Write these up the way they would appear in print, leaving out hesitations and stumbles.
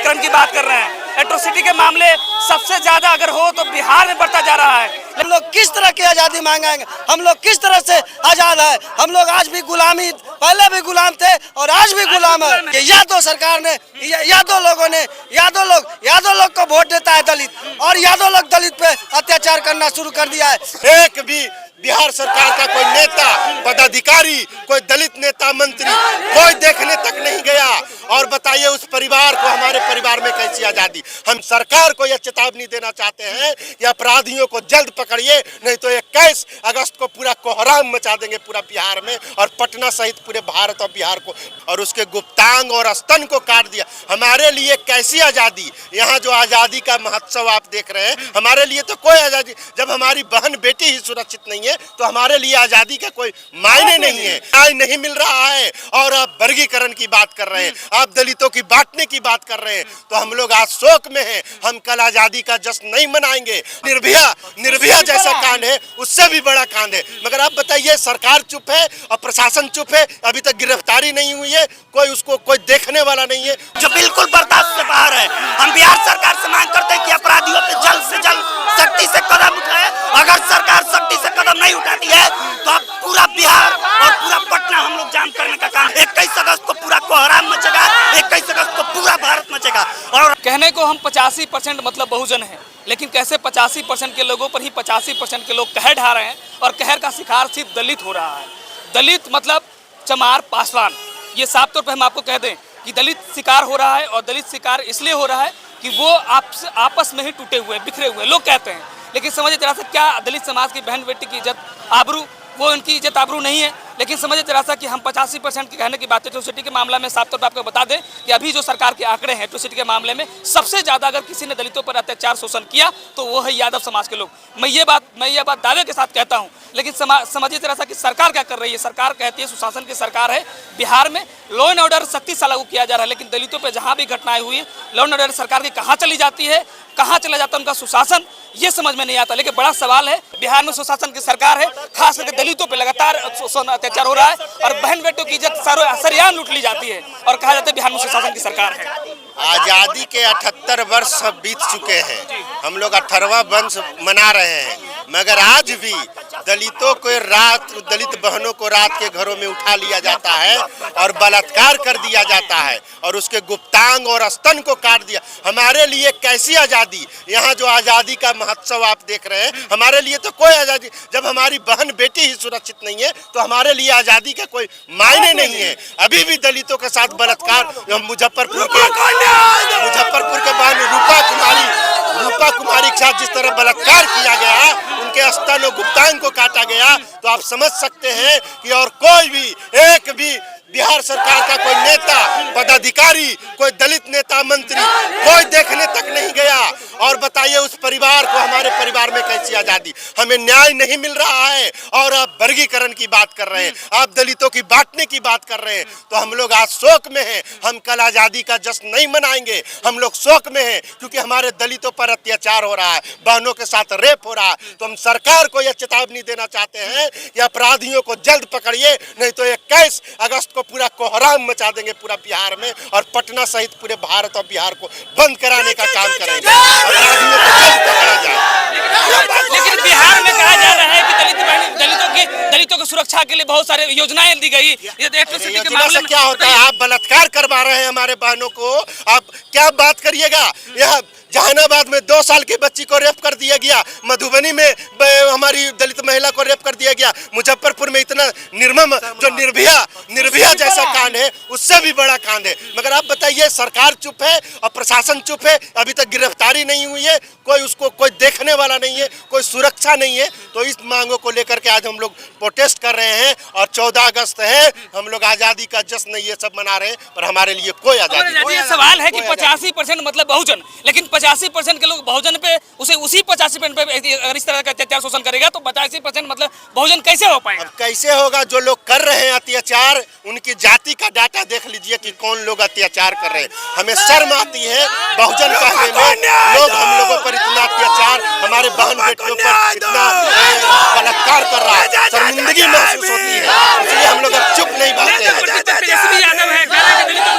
वर्गीकरण की बात कर रहे हैं। एट्रोसिटी के मामले सबसे ज्यादा अगर हो तो बिहार में बढ़ता जा रहा है। हम लोग किस तरह की आज़ादी मांगेंगे? हम लोग किस तरह से आज़ाद है? हम लोग आज भी गुलामी, पहले भी गुलाम थे और आज भी गुलाम है। यादव सरकार ने, यादव लोगों ने, यादव लोग को वोट देता है दलित, और यादव लोग दलित पे अत्याचार करना शुरू कर दिया है। एक भी बिहार सरकार का कोई नेता, पदाधिकारी, कोई दलित नेता, मंत्री कोई देखने तक नहीं गया। और बताइए उस परिवार को, हमारे परिवार में कैसी आजादी? हम सरकार को यह चेतावनी देना चाहते हैं कि अपराधियों को जल्द पकड़िए, नहीं तो 21 अगस्त को पूरा कोहराम मचा देंगे पूरा बिहार में और पटना सहित पूरे भारत और बिहार को। और उसके गुप्तांग और स्तन को काट दिया। हमारे लिए कैसी आजादी? यहाँ जो आजादी का महोत्सव आप देख रहे हैं, हमारे लिए तो कोई आजादी, जब हमारी बहन बेटी ही सुरक्षित नहीं है तो हमारे लिए आजादी का कोई मायने नहीं है। न्याय नहीं मिल रहा है और आप वर्गीकरण की बात कर रहे हैं, आप दलितों की बांटने की बात कर रहे हैं। तो हम लोग आज शोक में हैं, हम कल आजादी का जश्न नहीं मनाएंगे। निर्भया जैसा कांड है, उससे भी बड़ा कांड है। मगर आप बताइए, सरकार चुप है और प्रशासन चुप है, अभी तक गिरफ्तारी नहीं हुई है, उसको कोई देखने वाला नहीं है, जो बिल्कुल बर्दाश्त से बाहर है। हम बिहार सरकार से मांग करते हैं कि अपराधियों पे जल्द से जल्द सख्ती से कदम उठाए। अगर सरकार सख्ती से कदम नहीं उठाती है तो अब पूरा बिहार और पूरा पटना हम लोग जाम करने का काम। 21 अगस्त को पूरा कोहराम मचेगा, 21 अगस्त को पूरा भारत मचेगा। और कहने को हम 85% मतलब बहुजन है, लेकिन कैसे 85% के लोगों पर ही 85% के लोग कहर ढा रहे हैं और कहर का शिकार सिर्फ दलित हो रहा है। दलित मतलब चमार पासवान, ये साफ तौर पर हम आपको कह दें कि दलित शिकार हो रहा है। और दलित शिकार इसलिए हो रहा है कि वो आपस में ही टूटे हुए, बिखरे हुए लोग कहते हैं। लेकिन समझे जरा सा, क्या दलित समाज की बहन बेटी की इज्जत आबरू, वो उनकी इज्जत आबरू नहीं है। लेकिन समझे जरा सा कि हम 85% की कहने की बात है एट्रोसिटी के मामला में साफ तौर पर आपको बता दें कि अभी जो सरकार के आंकड़े हैं एट्रोसिटी के मामले में सबसे ज़्यादा अगर किसी ने दलितों पर अत्याचार शोषण किया तो वो है यादव समाज के लोग। मैं ये बात दावे के साथ कहता हूँ। लेकिन समझिए जरा सा कि सरकार क्या कर रही है। सरकार कहती है सुशासन की सरकार है, बिहार में लॉ एंड ऑर्डर सख्ती से लागू किया जा रहा है, लेकिन दलितों पर जहाँ भी घटनाएं हुई लॉ एंड ऑर्डर सरकार की कहाँ चली जाती है, कहाँ चला जाता है उनका सुशासन, ये समझ में नहीं आता। लेकिन बड़ा सवाल है, बिहार में सुशासन की सरकार है, खास करके दलितों पे लगातार अत्याचार हो रहा है और बहन बेटों की इज्जत सरेआम लूट ली जाती है और कहा जाता है बिहार में सुशासन की सरकार है। आजादी के 78 वर्ष बीत चुके हैं, हम लोग 18वां वर्ष मना रहे हैं, मगर आज भी दलितों को दलित बहनों को रात के घरों में उठा लिया जाता है और बलात्कार कर दिया जाता है और उसके गुप्तांग और स्तन को काट दिया। हमारे लिए कैसी आज़ादी? यहाँ जो आज़ादी का महोत्सव आप देख रहे हैं, हमारे लिए तो कोई आज़ादी, जब हमारी बहन बेटी ही सुरक्षित नहीं है तो हमारे लिए आज़ादी का कोई मायने नहीं है। अभी भी दलितों के साथ बलात्कार, मुजफ्फरपुर के बहन रूपा कुमारी के साथ जिस तरह बलात्कार किया गया, उनके स्तन और गुप्तांग को काटा गया, तो आप समझ सकते हैं कि और कोई भी, एक भी बिहार सरकार का कोई नेता, पदाधिकारी, कोई दलित नेता, मंत्री कोई देखने तक नहीं गया। और बताइए उस परिवार को, हमारे परिवार में कैसी आजादी? हमें न्याय नहीं मिल रहा है और आप वर्गीकरण की बात कर रहे हैं, आप दलितों की बांटने की बात कर रहे हैं। तो हम लोग आज शोक में हैं, हम कल आजादी का जश्न नहीं मनाएंगे। हम लोग शोक में हैं क्योंकि हमारे दलितों पर अत्याचार हो रहा है, बहनों के साथ रेप हो रहा है। तो हम सरकार को यह चेतावनी देना चाहते हैं कि अपराधियों को जल्द पकड़िए, नहीं तो 21 अगस्त को पूरा कोहराम मचा देंगे पूरा बिहार में और पटना सहित पूरे भारत और बिहार को बंद कराने का काम करेंगे। अपराधियों को जल्द पकड़ा जाए। लेकिन बिहार में कहा जा रहा है कि दलितों की सुरक्षा के लिए बहुत सारे योजनाएं दी गई। योजना से क्या होता है? आप बलात्कार करवा रहे हैं हमारे बहनों को, आप क्या बात करिएगा? यह जहानाबाद में 2 साल की बच्ची को रेप कर दिया गया, मधुबनी में हमारी दलित महिला को रेप कर दिया गया, मुजफ्फरपुर में इतना निर्मम जो निर्भया जैसा कांड है, उससे भी बड़ा कांड है। मगर आप बताइए, सरकार चुप है और प्रशासन चुप है, अभी तक गिरफ्तारी नहीं हुई है, कोई देखने वाला नहीं है, कोई सुरक्षा नहीं है। तो इस मांगों को लेकर के आज हम लोग प्रोटेस्ट कर रहे हैं और 14 अगस्त है, हम लोग आज़ादी का जश्न ये सब मना रहे हैं, पर हमारे लिए कोई आज़ादी नहीं। ये सवाल है कि 85% मतलब बहुजन, लेकिन 85% के लोग बहुजन पे उसी 85% पे अगर इस तरह का अत्याचार शोषण करेगा तो 85% मतलब बहुजन कैसे हो पाएगा? कैसे होगा? जो लोग कर रहे हैं अत्याचार, उनकी जाति का डाटा देख लीजिए कि कौन लोग अत्याचार कर रहे हैं। हमें शर्म आती है बहुजन कहने में, लोग हम लोगों पर इतना अत्याचार, हमारे बहन बेटियों पर इतना बलात्कार कर रहा है, शर्मिंदगी महसूस होती है, इसलिए हम लोग अब चुप नहीं बैठते हैं। यादव है,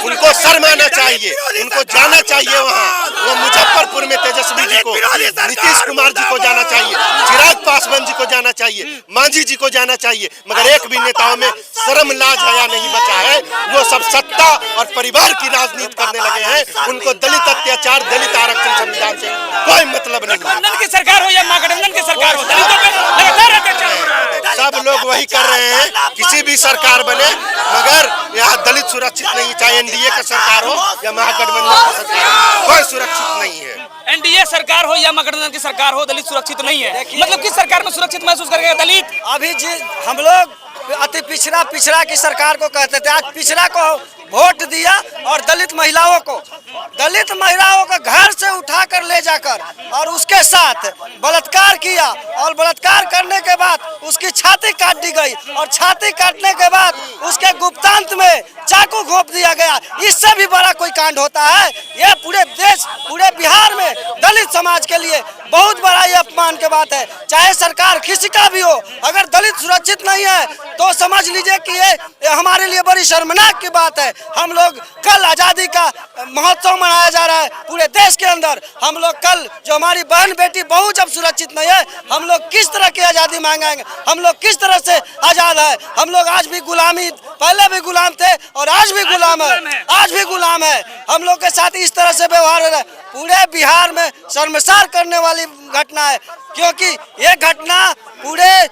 उनको शर्म आना चाहिए। चाहिए, उनको जाना चाहिए वहाँ। वो मुजफ्फरपुर में तेजस्वी जी को, नीतीश कुमार जी को जाना चाहिए, चिराग पासवान जी को जाना चाहिए, मांझी जी को जाना चाहिए, मगर एक भी नेताओं में शर्म लाज हया नहीं बचा है। वो सब सत्ता और परिवार की राजनीति करने लगे हैं। उनको दलित अत्याचार, दलित आरक्षण संविधान से कोई मतलब नहीं। गठबंधन की सरकार हो या महागठबंधन की सरकार हो, दलितों पे लगातार अत्याचार हो रहा है। सब लोग वही कर रहे हैं, किसी भी सरकार बने, मगर यहाँ दलित सुरक्षित नहीं, चाहे एनडीए का सरकार हो या महागठबंधन की सरकार हो, कोई सुरक्षित नहीं है। एनडीए सरकार हो या महागठबंधन की सरकार हो, दलित सुरक्षित नहीं है। मतलब किस सरकार में सुरक्षित महसूस करेगा दलित? अभी जी हम लोग अति पिछड़ा की सरकार को कहते थे, आज पिछड़ा को वोट दिया और दलित महिलाओं को घर से उठाकर ले जाकर और उसके साथ बलात्कार किया और बलात्कार करने के बाद उसकी छाती काट दी गई और छाती काटने के बाद उसके गुप्तांत में चाकू घोंप दिया गया। इससे भी बड़ा कोई कांड होता है? ये पूरे देश, पूरे बिहार में दलित समाज के लिए बहुत बड़ा ये अपमान की बात है। चाहे सरकार किसी का भी हो, अगर दलित सुरक्षित नहीं है तो समझ लीजिए कि ये हमारे लिए बड़ी शर्मनाक की बात है। हम लोग कल आज़ादी का महोत्सव मनाया जा रहा है पूरे देश के अंदर। हम लोग कल जो हमारी बहन बेटी बहू जब सुरक्षित नहीं है, हम लोग किस तरह की आज़ादी मांगेंगे? हम लोग किस तरह से आज़ाद है? हम लोग आज भी गुलामी, पहले भी गुलाम थे और आज भी गुलाम है, आज भी गुलाम है। हम लोग के साथ इस तरह से व्यवहार हो रहा है, पूरे बिहार में शर्मसार करने वाली घटना है। क्योंकि ये घटना पूरे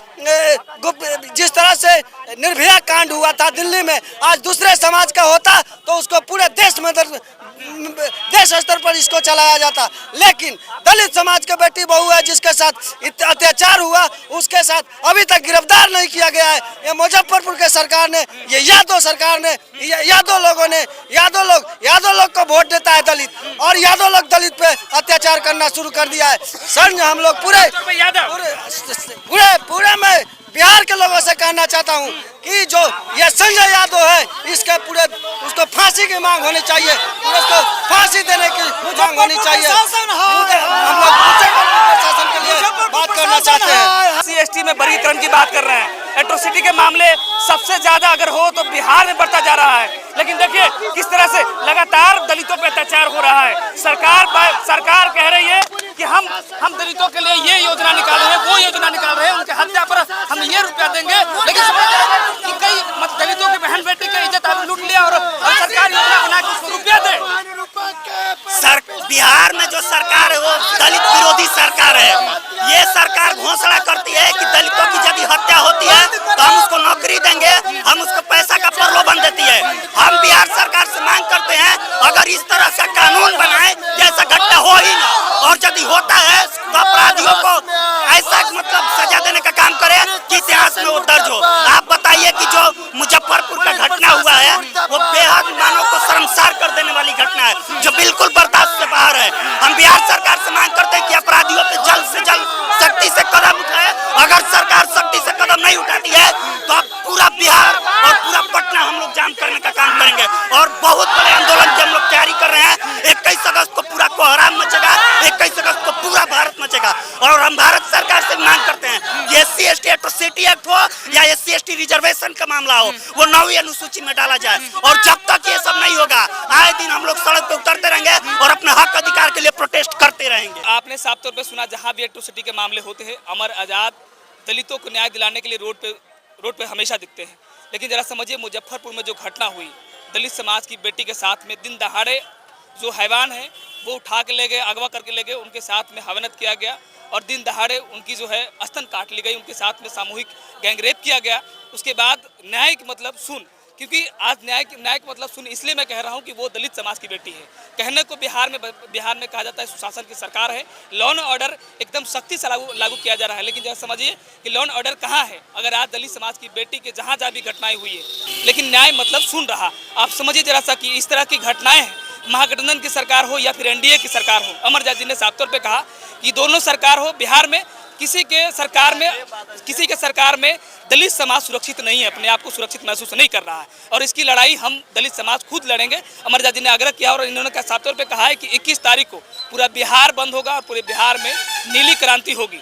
जिस तरह से निर्भया कांड हुआ था दिल्ली में, आज दूसरे समाज का होता तो उसको पूरे देश में देश स्तर पर इसको चलाया जाता। लेकिन दलित समाज के बेटी बहू है जिसके साथ अत्याचार हुआ, उसके साथ अभी तक गिरफ्तार नहीं किया गया है। ये मुजफ्फरपुर के सरकार ने, ये यादव सरकार ने, यादव लोगों ने, यादव लोग को वोट देता है दलित, और यादव लोग दलित पे अत्याचार करना शुरू कर दिया है। सर हम लोग पूरे में बिहार के लोगों से कहना चाहता हूँ कि जो ये संजय यादव है, इसके पूरे उसको फांसी की मांग होनी चाहिए, उसको फांसी देने की मांग होनी चाहिए। हम लोग प्रशासन के लिए बात करना चाहते हैं। SC/ST में वर्गीकरण की बात कर रहे हैं। एट्रोसिटी के मामले सबसे ज्यादा अगर हो तो बिहार में बढ़ता जा रहा है। लेकिन देखिए किस तरह से लगातार दलितों पे अत्याचार हो रहा है। सरकार कह रही है कि हम दलितों के लिए ये योजना निकाल रहे हैं, वो योजना निकाल रहे हैं, उनके हत्या पर हम ये रुपया देंगे। लेकिन कि कई दलितों की बहन बेटी की इज्जत आप लूट लिया और सरकार योजना बना के उसको रुपया दे। बिहार में जो सरकार है वो दलित विरोधी सरकार है। ये सरकार घोषणा करती है कि दलितों की यदि हत्या होती है तो हम उसको नौकरी देंगे, हम उसको पैसा का प्रलोभन देती है। हम बिहार सरकार से मांग करते हैं अगर इस तरह का कानून बनाए जैसा घटना हो ही ना, और यदि होता है तो अपराधियों को ऐसा मतलब सजा देने का काम करे कि इतिहास में वो दर्ज हो। आप बताइए कि जो मुजफ्फरपुर का घटना हुआ है वो बेहद मानव को शर्मसार कर देने वाली घटना है, जो बिल्कुल बर्दाश्त से बाहर है। हम बिहार सरकार से मांग करते हैं कि अपराधियों पे जल्द से जल्द सख्ती से कदम उठाए। अगर सरकार सख्ती से कदम नहीं उठाती है तो अब पूरा बिहार और पूरा पटना हम लोग जाम करने का काम करेंगे और बहुत बड़े आंदोलन की हम लोग तैयारी कर रहे हैं। 21 अगस्त को पूरा कोहराम मचेगा, 21 अगस्त को पूरा भारत मचेगा। और हम भारत सरकार से मांग करते हैं कि SC/ST एट्रोसिटी एक्ट हो या SC/ST रिजर्वेशन का मामला हो, वो 9वीं अनुसूची में डाला जाए। और जब तक ये सब नहीं होगा, आए दिन हम लोग सड़क पे उतरते रहेंगे और अपने हक अधिकार के लिए प्रोटेस्ट करते रहेंगे। आपने साफ तौर पे सुना, जहां भी एट्रोसिटी के मामले होते हैं, अमर आजाद दलितों को न्याय दिलाने के लिए रोड पे हमेशा दिखते हैं। लेकिन जरा समझिए मुजफ्फरपुर में जो घटना हुई, दलित समाज की बेटी के साथ में दिन दहाड़े जो हैवान है वो उठा के ले गए, अगवा करके ले गए, उनके साथ में हवनत किया गया और दिन दहाड़े उनकी जो है स्तन काट ली गई, उनके साथ में सामूहिक गैंगरेप किया गया। उसके बाद न्याय मतलब सुन, क्योंकि आज न्याय मतलब सुन इसलिए मैं कह रहा हूं कि वो दलित समाज की बेटी है। कहने को बिहार में कहा जाता है सुशासन की सरकार है, लॉ एंड ऑर्डर एकदम सख्ती से लागू किया जा रहा है। लेकिन जरा समझिए कि लॉ एंड ऑर्डर कहाँ है अगर आज दलित समाज की बेटी के जहाँ भी घटनाएं हुई है, लेकिन न्याय मतलब सुन रहा। आप समझिए जरा सा कि इस तरह की घटनाएं हैं, महागठबंधन की सरकार हो या फिर एनडीए की सरकार हो। अमर आजाद जी ने साफ तौर पे कहा कि दोनों सरकार हो, बिहार में किसी के सरकार में दलित समाज सुरक्षित नहीं है, अपने आप को सुरक्षित महसूस नहीं कर रहा है और इसकी लड़ाई हम दलित समाज खुद लड़ेंगे। अमर आजाद जी ने आग्रह किया और इन्होंने साफ तौर पे कहा है कि 21 तारीख को पूरा बिहार बंद होगा और पूरे बिहार में नीली क्रांति होगी।